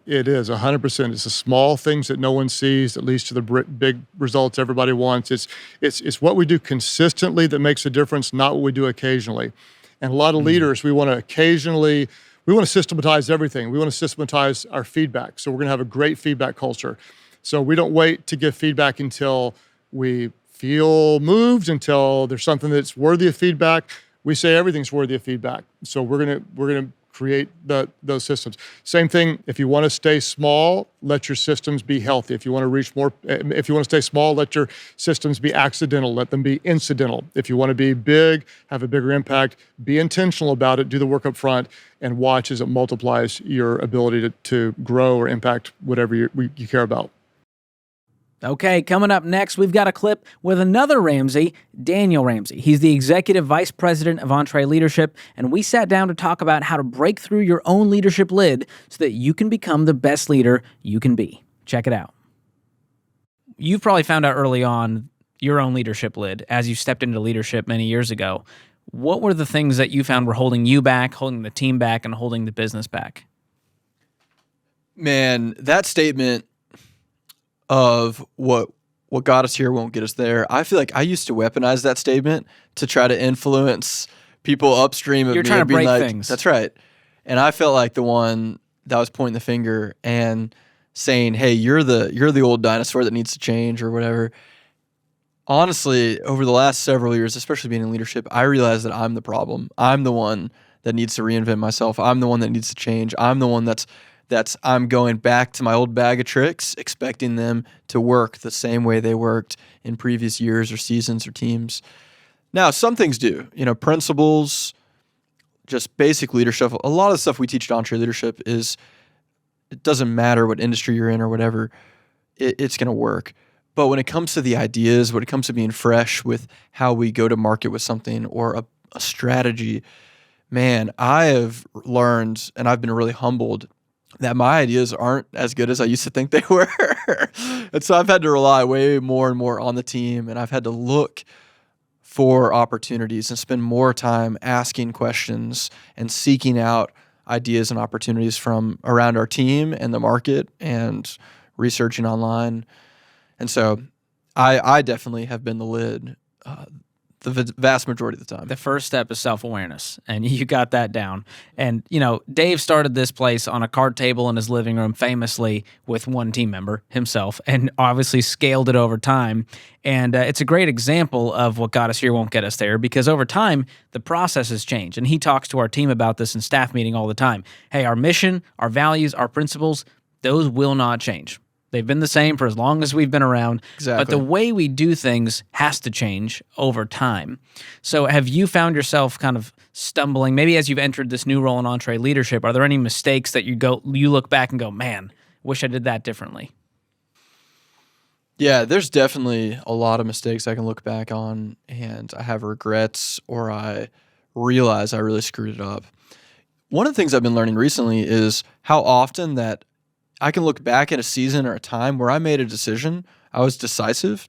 It is 100%. It's the small things that no one sees that leads to the big results everybody wants. It's what we do consistently that makes a difference, not what we do occasionally. And a lot of leaders, we want to systematize everything. We want to systematize our feedback. So we're going to have a great feedback culture. So we don't wait to give feedback until we feel moved, until there's something that's worthy of feedback. we say everything's worthy of feedback. So we're gonna create those systems. Same thing, if you want to stay small, let your systems be healthy. If you want to reach more, if you want to stay small, let your systems be accidental, let them be incidental. If you want to be big, have a bigger impact, be intentional about it, do the work up front, and watch as it multiplies your ability to grow or impact whatever you care about. Okay, coming up next, we've got a clip with another Ramsey, Daniel Ramsey. He's the Executive Vice President of EntreLeadership, and we sat down to talk about how to break through your own leadership lid so that you can become the best leader you can be. Check it out. You've probably found out early on your own leadership lid as you stepped into leadership many years ago. What were the things that you found were holding you back, holding the team back, and holding the business back? Man, that statement of what got us here won't get us there. I feel like I used to weaponize that statement to try to influence people upstream of me. You're trying to break things. That's right. And I felt like the one that was pointing the finger and saying, "Hey, you're the old dinosaur that needs to change," or whatever. Honestly, over the last several years, especially being in leadership, I realized that I'm the problem. I'm the one that needs to reinvent myself. I'm the one that needs to change. I'm the one that's I'm going back to my old bag of tricks, expecting them to work the same way they worked in previous years or seasons or teams. Now, some things do. Principles, just basic leadership. A lot of the stuff we teach at EntreLeadership is it doesn't matter what industry you're in or whatever, it's going to work. But when it comes to the ideas, when it comes to being fresh with how we go to market with something or a strategy, man, I have learned and I've been really humbled that my ideas aren't as good as I used to think they were. And so I've had to rely way more and more on the team, and I've had to look for opportunities and spend more time asking questions and seeking out ideas and opportunities from around our team and the market and researching online. And so I definitely have been the lid the vast majority of the time. The first step is self-awareness, and you got that down. And, Dave started this place on a card table in his living room, famously with one team member, himself, and obviously scaled it over time. And it's a great example of what got us here won't get us there, because over time, the process has changed. And he talks to our team about this in staff meeting all the time. Hey, our mission, our values, our principles, those will not change. They've been the same for as long as we've been around. Exactly. But the way we do things has to change over time. So have you found yourself kind of stumbling, maybe as you've entered this new role in EntreLeadership, are there any mistakes that you look back and go, man, wish I did that differently? Yeah, there's definitely a lot of mistakes I can look back on, and I have regrets or I realize I really screwed it up. One of the things I've been learning recently is how often that I can look back at a season or a time where I made a decision, I was decisive,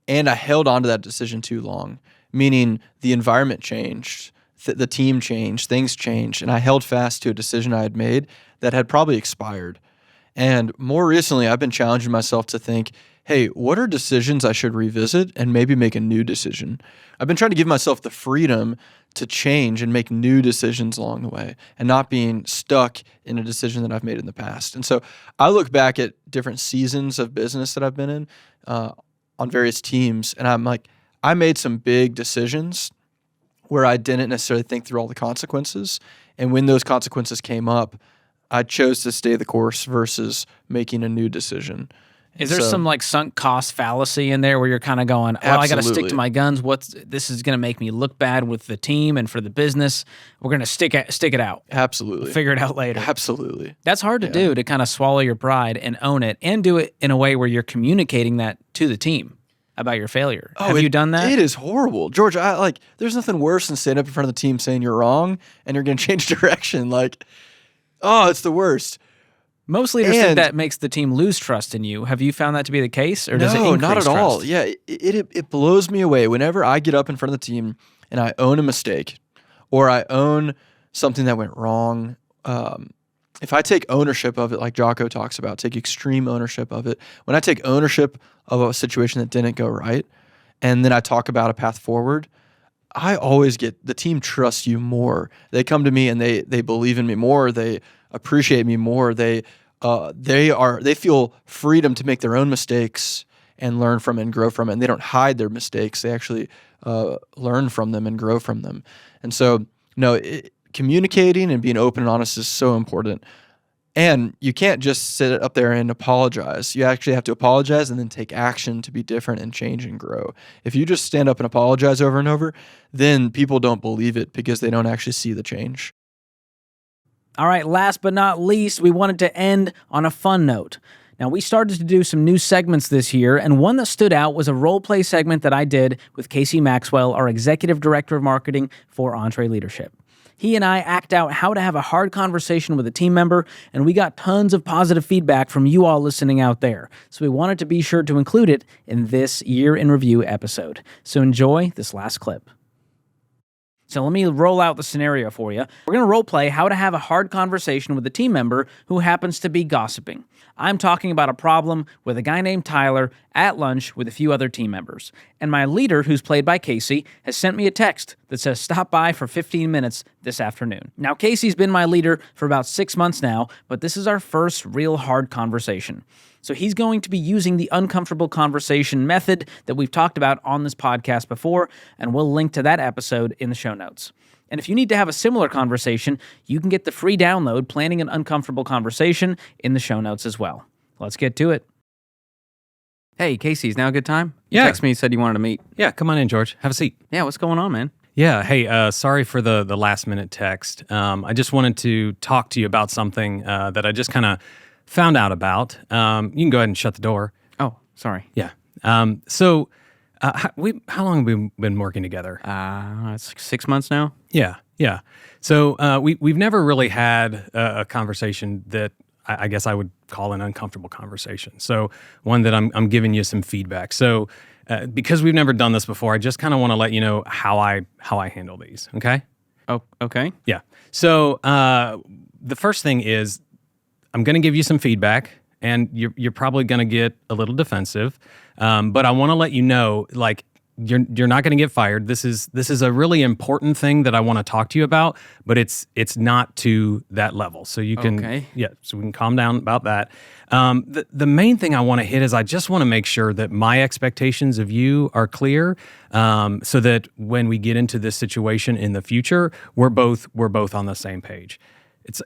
and I held on to that decision too long, meaning the environment changed, the team changed, things changed, and I held fast to a decision I had made that had probably expired. And more recently, I've been challenging myself to think, hey, what are decisions I should revisit and maybe make a new decision? I've been trying to give myself the freedom to change and make new decisions along the way and not being stuck in a decision that I've made in the past. And so I look back at different seasons of business that I've been in on various teams, and I'm like, I made some big decisions where I didn't necessarily think through all the consequences. And when those consequences came up, I chose to stay the course versus making a new decision. Is there some sunk cost fallacy in there where you're kind of going, well, I got to stick to my guns. This is going to make me look bad with the team and for the business. We're going to stick it out. Absolutely. We'll figure it out later. Absolutely. That's hard to do, to kind of swallow your pride and own it and do it in a way where you're communicating that to the team about your failure. Have you done that? It is horrible. George, there's nothing worse than standing up in front of the team saying you're wrong and you're going to change direction. It's the worst. Most leaders think that makes the team lose trust in you. Have you found that to be the case, or does it increase not at trust? all. Yeah, it blows me away whenever I get up in front of the team and I own a mistake or I own something that went wrong. If I take ownership of it, like Jocko talks about, take extreme ownership of it. When I take ownership of a situation that didn't go right, and then I talk about a path forward, I always get the team trusts you more. They come to me and they believe in me more. They appreciate me more. They feel freedom to make their own mistakes and learn from it and grow from it. And they don't hide their mistakes. They actually learn from them and grow from them. And so, communicating and being open and honest is so important. And you can't just sit up there and apologize. You actually have to apologize and then take action to be different and change and grow. If you just stand up and apologize over and over, then people don't believe it because they don't actually see the change. All right, last but not least, we wanted to end on a fun note. Now, we started to do some new segments this year, and one that stood out was a role-play segment that I did with Casey Maxwell, our Executive Director of Marketing for EntreLeadership. He and I act out how to have a hard conversation with a team member, and we got tons of positive feedback from you all listening out there. So we wanted to be sure to include it in this Year in Review episode. So enjoy this last clip. So let me roll out the scenario for you. We're going to role play how to have a hard conversation with a team member who happens to be gossiping. I'm talking about a problem with a guy named Tyler at lunch with a few other team members. And my leader, who's played by Casey, has sent me a text that says stop by for 15 minutes this afternoon. Now, Casey's been my leader for about 6 months now, but this is our first real hard conversation. So he's going to be using the uncomfortable conversation method that we've talked about on this podcast before, and we'll link to that episode in the show notes. And if you need to have a similar conversation, you can get the free download, Planning an Uncomfortable Conversation, in the show notes as well. Let's get to it. Hey, Casey, is now a good time? You Yeah. texted me, you said you wanted to meet. Yeah, come on in, George. Have a seat. Yeah, what's going on, man? Yeah, hey, sorry for the last minute text. I just wanted to talk to you about something that I just kind of found out about. You can go ahead and shut the door. Oh, sorry. Yeah. So how long have we been working together? It's like 6 months now. Yeah. So we've never really had a conversation that I guess I would call an uncomfortable conversation. So one that I'm giving you some feedback. So because we've never done this before, I just kind of want to let you know how I handle these. Okay. Oh, okay. Yeah. So the first thing is I'm going to give you some feedback, and you're probably going to get a little defensive, but I want to let you know, like, you're not going to get fired. This is a really important thing that I want to talk to you about, but it's not to that level. So you can, so we can calm down about that. The main thing I want to hit is I just want to make sure that my expectations of you are clear, so that when we get into this situation in the future, we're both on the same page.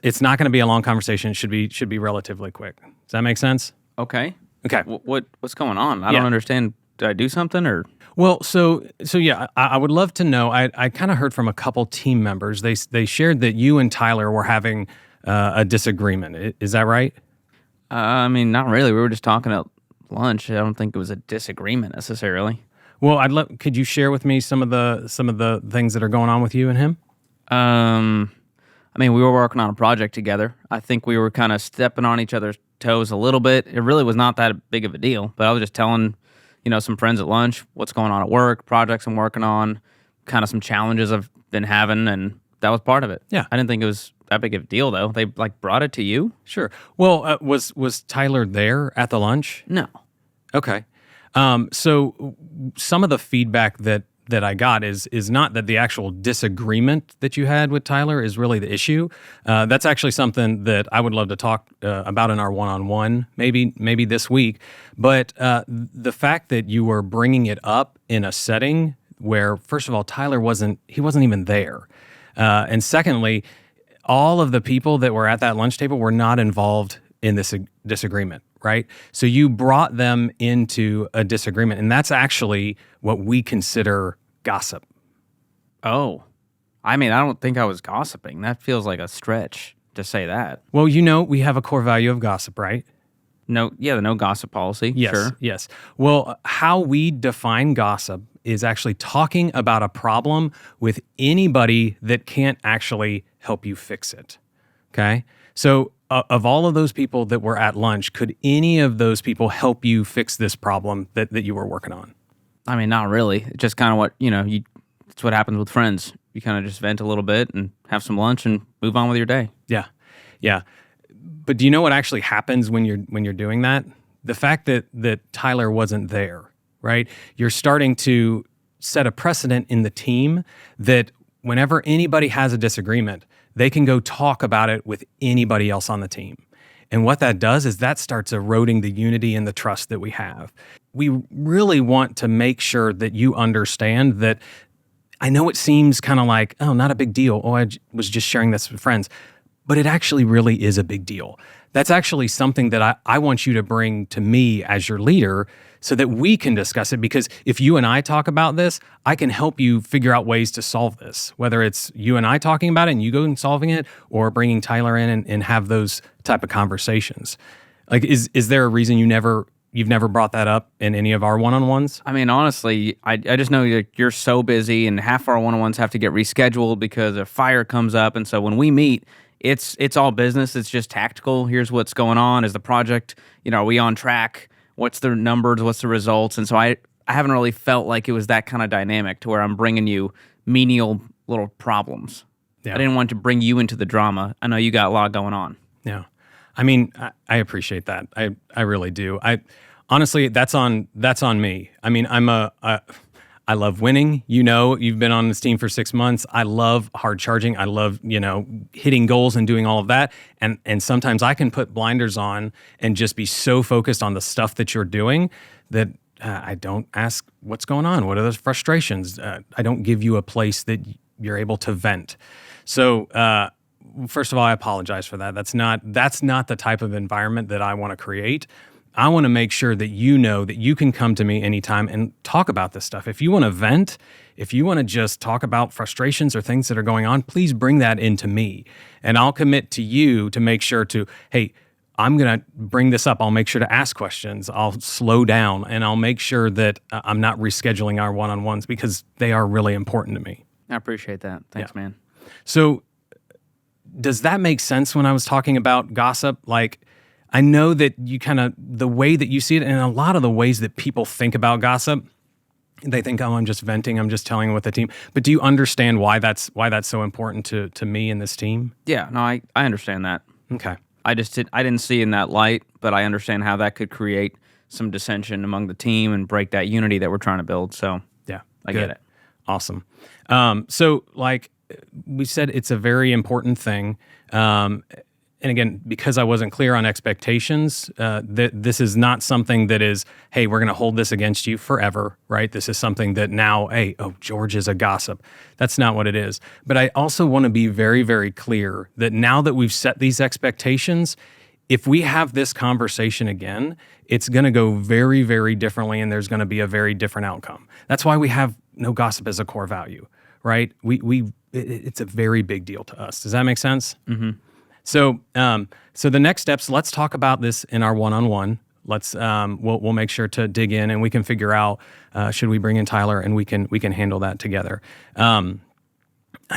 It's not going to be a long conversation. It should be relatively quick. Does that make sense? Okay. Okay. What's going on? I don't understand. Did I do something or? Well, so yeah, I would love to know. I kind of heard from a couple team members. They shared that you and Tyler were having a disagreement. Is that right? I mean, not really. We were just talking at lunch. I don't think it was a disagreement necessarily. Well, could you share with me some of the things that are going on with you and him? I mean, we were working on a project together. I think we were kind of stepping on each other's toes a little bit. It really was not that big of a deal, but I was just telling, some friends at lunch what's going on at work, projects I'm working on, kind of some challenges I've been having, and that was part of it. Yeah. I didn't think it was that big of a deal, though. They, brought it to you? Sure. Well, was Tyler there at the lunch? No. Okay. So some of the feedback that I got is not that the actual disagreement that you had with Tyler is really the issue. That's actually something that I would love to talk about in our one-on-one, maybe this week. But the fact that you were bringing it up in a setting where, first of all, Tyler wasn't even there, and secondly, all of the people that were at that lunch table were not involved in this disagreement. Right? So you brought them into a disagreement, and that's actually what we consider gossip. Oh. I mean, I don't think I was gossiping. That feels like a stretch to say that. Well, we have a core value of gossip, right? The no gossip policy. Yes, Sure. yes. Well, how we define gossip is actually talking about a problem with anybody that can't actually help you fix it. Okay? So of all of those people that were at lunch, could any of those people help you fix this problem that you were working on? I mean, not really. It's just kind of what, it's what happens with friends. You kind of just vent a little bit and have some lunch and move on with your day. Yeah. But do you know what actually happens when you're doing that? The fact that Tyler wasn't there, right? You're starting to set a precedent in the team that whenever anybody has a disagreement, they can go talk about it with anybody else on the team. And what that does is that starts eroding the unity and the trust that we have. We really want to make sure that you understand that I know it seems kind of like, oh, not a big deal. Oh, I was just sharing this with friends. But it actually really is a big deal. That's actually something that I want you to bring to me as your leader so that we can discuss it. Because if you and I talk about this, I can help you figure out ways to solve this, whether it's you and I talking about it and you go and solving it, or bringing Tyler in and have those type of conversations. Like, is there a reason you've never brought that up in any of our one-on-ones? I mean, honestly, I just know that you're so busy, and half our one-on-ones have to get rescheduled because a fire comes up. And so when we meet, it's all business. It's just tactical. Here's what's going on. Is the project, are we on track? What's the numbers? What's the results? And so I haven't really felt like it was that kind of dynamic to where I'm bringing you menial little problems. Yeah. I didn't want to bring you into the drama. I know you got a lot going on. Yeah. I mean, I appreciate that. I really do. Honestly, that's on me. I mean, I love winning. You've been on this team for 6 months. I love hard charging. I love, hitting goals and doing all of that. And sometimes I can put blinders on and just be so focused on the stuff that you're doing that I don't ask what's going on. What are those frustrations? I don't give you a place that you're able to vent. So, first of all, I apologize for that. That's not the type of environment that I want to create. I want to make sure that you know that you can come to me anytime and talk about this stuff. If you want to vent, if you want to just talk about frustrations or things that are going on, please bring that into me. And I'll commit to you to make sure to, hey, I'm going to bring this up. I'll make sure to ask questions. I'll slow down, and I'll make sure that I'm not rescheduling our one-on-ones because they are really important to me. I appreciate that. Thanks, man. So does that make sense when I was talking about gossip? Like, I know that you the way that you see it, and a lot of the ways that people think about gossip, they think, oh, I'm just venting, I'm just telling with the team. But do you understand why that's so important to me and this team? Yeah, no, I understand that. Okay. I didn't see in that light, but I understand how that could create some dissension among the team and break that unity that we're trying to build. So yeah, I get it. Awesome. So like we said, it's a very important thing. And again, because I wasn't clear on expectations, this is not something that is, hey, we're going to hold this against you forever, right? This is something that now, hey, oh, George is a gossip. That's not what it is. But I also want to be very, very clear that now that we've set these expectations, if we have this conversation again, it's going to go very, very differently, and there's going to be a very different outcome. That's why we have no gossip as a core value, right? It's a very big deal to us. Does that make sense? Mm-hmm. So the next steps, let's talk about this in our one-on-one. We'll make sure to dig in, and we can figure out, should we bring in Tyler, and we can handle that together. I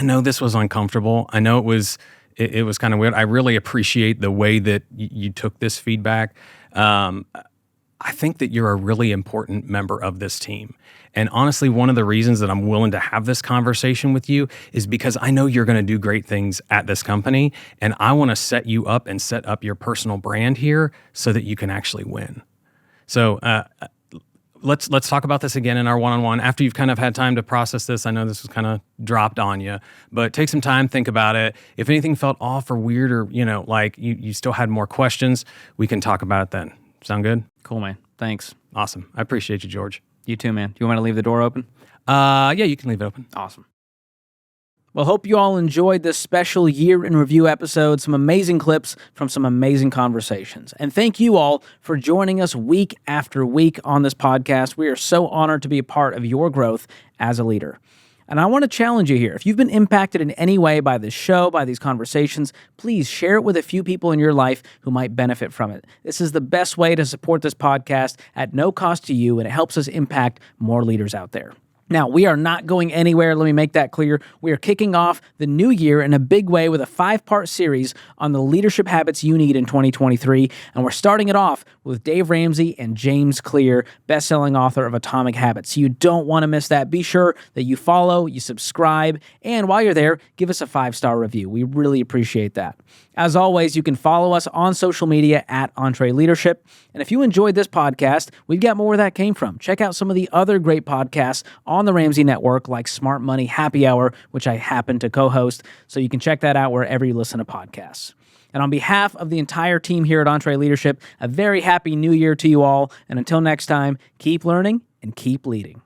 know this was uncomfortable. I know it was kind of weird. I really appreciate the way that you took this feedback. I think that you're a really important member of this team. And honestly, one of the reasons that I'm willing to have this conversation with you is because I know you're going to do great things at this company, and I want to set you up and set up your personal brand here so that you can actually win. So let's talk about this again in our one-on-one after you've kind of had time to process this. I know this was kind of dropped on you, but take some time, think about it. If anything felt off or weird, or like you still had more questions, we can talk about it then. Sound good? Cool, man. Thanks. Awesome. I appreciate you, George. You too, man. Do you want me to leave the door open? Yeah, you can leave it open. Awesome. Well, hope you all enjoyed this special year in review episode. Some amazing clips from some amazing conversations. And thank you all for joining us week after week on this podcast. We are so honored to be a part of your growth as a leader. And I want to challenge you here. If you've been impacted in any way by this show, by these conversations, please share it with a few people in your life who might benefit from it. This is the best way to support this podcast at no cost to you, and it helps us impact more leaders out there. Now, we are not going anywhere. Let me make that clear. We are kicking off the new year in a big way with a 5-part series on the leadership habits you need in 2023. And we're starting it off with Dave Ramsey and James Clear, best-selling author of Atomic Habits. You don't want to miss that. Be sure that you follow, you subscribe, and while you're there, give us a 5-star review. We really appreciate that. As always, you can follow us on social media at EntreLeadership. And if you enjoyed this podcast, we've got more where that came from. Check out some of the other great podcasts on the Ramsey Network, like Smart Money Happy Hour, which I happen to co-host. So you can check that out wherever you listen to podcasts. And on behalf of the entire team here at EntreLeadership, a very happy new year to you all. And until next time, keep learning and keep leading.